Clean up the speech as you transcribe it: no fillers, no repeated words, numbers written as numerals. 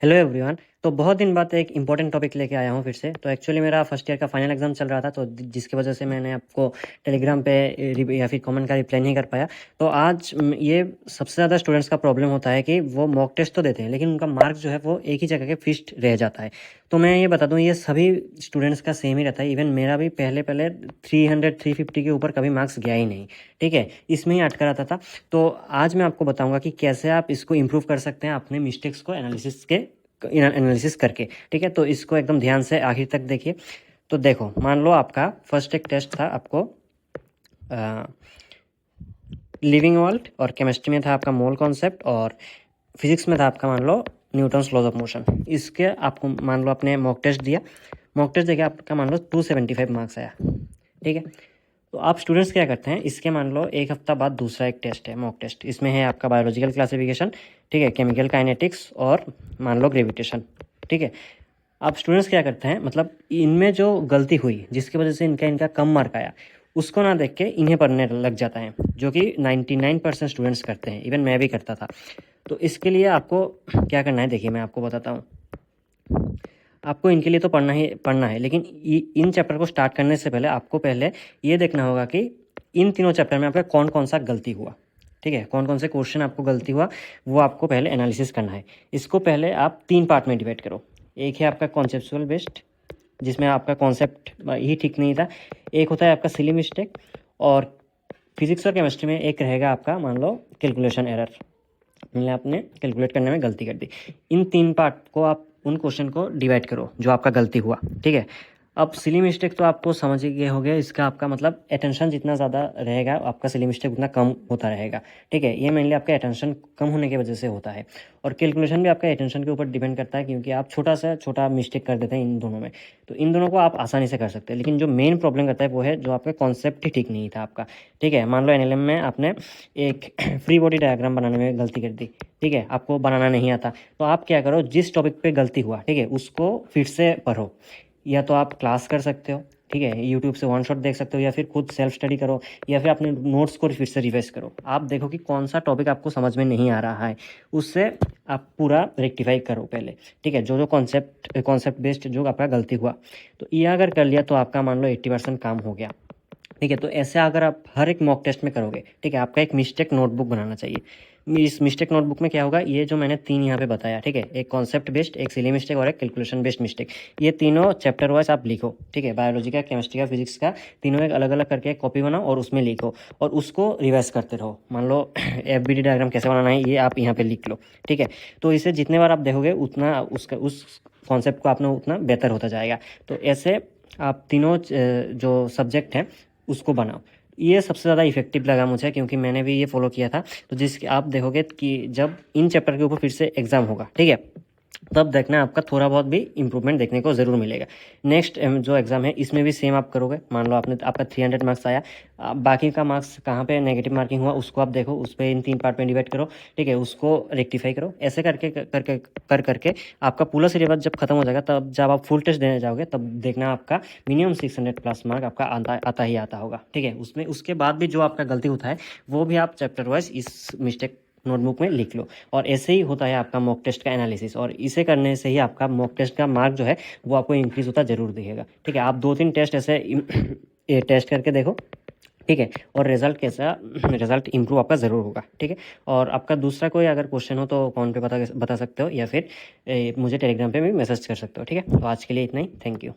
Hello everyone. तो बहुत दिन बाद एक इम्पोर्टेंट टॉपिक लेके आया हूँ फिर से। तो एक्चुअली मेरा फर्स्ट ईयर का फाइनल एग्जाम चल रहा था, तो जिसकी वजह से मैंने आपको टेलीग्राम पे या फिर कमेंट का रिप्लाई नहीं कर पाया। तो आज ये सबसे ज़्यादा स्टूडेंट्स का प्रॉब्लम होता है कि वो मॉक टेस्ट तो देते हैं लेकिन उनका मार्क्स जो है वो एक ही जगह के फिक्स्ड रह जाता है। तो मैं ये बता दूँ, ये सभी स्टूडेंट्स का सेम ही रहता है। इवन मेरा भी पहले 350 के ऊपर कभी मार्क्स गया ही नहीं, ठीक है, इसमें ही अटका रहता था। तो आज मैं आपको बताऊंगा कि कैसे आप इसको इम्प्रूव कर सकते हैं अपने मिस्टेक्स को एनालिसिस करके, ठीक है। तो इसको एकदम ध्यान से आखिर तक देखिए। तो देखो, मान लो आपका फर्स्ट एक टेस्ट था, आपको लिविंग वर्ल्ड, और केमिस्ट्री में था आपका मोल कॉन्सेप्ट, और फिजिक्स में था आपका मान लो न्यूटन्स लॉज ऑफ मोशन। इसके आपको मान लो आपने मॉक टेस्ट दिया, मॉक टेस्ट देके आपका मान लो 275 मार्क्स आया, ठीक है। तो आप स्टूडेंट्स क्या करते हैं, इसके मान लो एक हफ्ता बाद दूसरा एक टेस्ट है, मॉक टेस्ट। इसमें है आपका बायोलॉजिकल क्लासिफिकेशन, ठीक है, केमिकल काइनेटिक्स और मान लो ग्रेविटेशन, ठीक है। आप स्टूडेंट्स क्या करते हैं, मतलब इनमें जो गलती हुई जिसकी वजह से इनका कम मार्क आया, उसको ना देख के इन्हें पढ़ने लग जाता है, जो कि 99% स्टूडेंट्स करते हैं। इवन मैं भी करता था। तो इसके लिए आपको क्या करना है, देखिए मैं आपको बताता हूँ। आपको इनके लिए तो पढ़ना है, लेकिन इन चैप्टर को स्टार्ट करने से पहले आपको पहले ये देखना होगा कि इन तीनों चैप्टर में आपका कौन कौन सा गलती हुआ, ठीक है, कौन कौन से क्वेश्चन आपको गलती हुआ, वो आपको पहले एनालिसिस करना है। इसको पहले आप 3 पार्ट में डिवाइड करो। एक है आपका कॉन्सेप्चुअल बेस्ड, जिसमें आपका कॉन्सेप्ट ही ठीक नहीं था। एक होता है आपका सिली मिस्टेक, और फिजिक्स और केमिस्ट्री में एक रहेगा आपका मान लो कैलकुलेशन एरर, मतलब आपने कैलकुलेट करने में गलती कर दी। इन 3 पार्ट को आप उन क्वेश्चन को डिवाइड करो जो आपका गलती हुआ, ठीक है। अब सिली मिस्टेक तो आपको समझ ही गए हो गया, इसका आपका मतलब अटेंशन जितना ज़्यादा रहेगा आपका सिली मिस्टेक उतना कम होता रहेगा, ठीक है। ये मेनली आपका अटेंशन कम होने की वजह से होता है। और कैलकुलेशन भी आपका अटेंशन के ऊपर डिपेंड करता है, क्योंकि आप छोटा से छोटा मिस्टेक कर देते हैं इन दोनों में। तो इन दोनों को आप आसानी से कर सकते हैं, लेकिन जो मेन प्रॉब्लम करता है वो है जो आपका कॉन्सेप्ट ही ठीक नहीं था आपका, ठीक है। मान लो एनएलएम में आपने एक फ्री बॉडी डायग्राम बनाने में गलती कर दी, ठीक है, आपको बनाना नहीं आता। तो आप क्या करो, जिस टॉपिक पे गलती हुआ, ठीक है, उसको फिर से पढ़ो। या तो आप क्लास कर सकते हो, ठीक है, यूट्यूब से वन शॉट देख सकते हो, या फिर खुद सेल्फ स्टडी करो, या फिर अपने नोट्स को फिर से रिवाइज करो। आप देखो कि कौन सा टॉपिक आपको समझ में नहीं आ रहा है, उससे आप पूरा रेक्टिफाई करो पहले, ठीक है। जो जो कॉन्सेप्ट बेस्ड जो आपका गलती हुआ, तो ये अगर कर लिया तो आपका मान लो 80% काम हो गया, ठीक है। तो ऐसे अगर आप हर एक मॉक टेस्ट में करोगे, ठीक है, आपका एक मिस्टेक नोटबुक बनाना चाहिए। इस मिस्टेक नोटबुक में क्या होगा, ये जो मैंने 3 यहाँ पे बताया, ठीक है, एक कॉन्सेप्ट बेस्ड, एक सिली मिस्टेक और एक कैलकुलेशन बेस्ड मिस्टेक, ये तीनों चैप्टर वाइज आप लिखो, ठीक है। बायोलॉजी का, केमिस्ट्री का, फिजिक्स का, तीनों एक अलग अलग करके एक कॉपी बनाओ और उसमें लिखो, और उसको रिवाइज करते रहो। मान लो एफबीडी डायग्राम कैसे बनाना है ये आप यहाँ पे लिख लो, ठीक है। तो इसे जितने बार आप देखोगे उतना उस कॉन्सेप्ट को आपने उतना बेहतर होता जाएगा। तो ऐसे आप तीनों जो सब्जेक्ट हैं उसको बनाओ। ये सबसे ज़्यादा इफेक्टिव लगा मुझे, क्योंकि मैंने भी ये फॉलो किया था। तो जिस आप देखोगे कि जब इन चैप्टर के ऊपर फिर से एग्जाम होगा, ठीक है, तब देखना आपका थोड़ा बहुत भी इम्प्रूवमेंट देखने को ज़रूर मिलेगा। नेक्स्ट जो एग्ज़ाम है इसमें भी सेम आप करोगे। मान लो आपने आपका 300 मार्क्स आया, बाकी का मार्क्स कहाँ पे नेगेटिव मार्किंग हुआ उसको आप देखो, उस पर इन 3 पार्ट में डिवाइड करो, ठीक है, उसको रेक्टिफाई करो। ऐसे करके आपका पूरा सिलेबस जब खत्म हो जाएगा, तब जब आप फुल टेस्ट देने जाओगे तब देखना आपका मिनिमम 600 प्लस मार्क आपका आता ही आता होगा, ठीक है। उसमें उसके बाद भी जो आपका गलती होता है वो भी आप चैप्टर वाइज इस मिस्टेक नोटबुक में लिख लो। और ऐसे ही होता है आपका मॉक टेस्ट का एनालिसिस, और इसे करने से ही आपका मॉक टेस्ट का मार्क जो है वो आपको इंक्रीज होता जरूर दिखेगा, ठीक है। आप 2-3 टेस्ट ऐसे ये टेस्ट करके देखो, ठीक है, और रिजल्ट इंप्रूव आपका ज़रूर होगा, ठीक है। और आपका दूसरा कोई अगर क्वेश्चन हो तो कॉन पे बता सकते हो, या फिर मुझे टेलीग्राम पे भी मैसेज कर सकते हो, ठीक है। तो आज के लिए इतना ही, थैंक यू।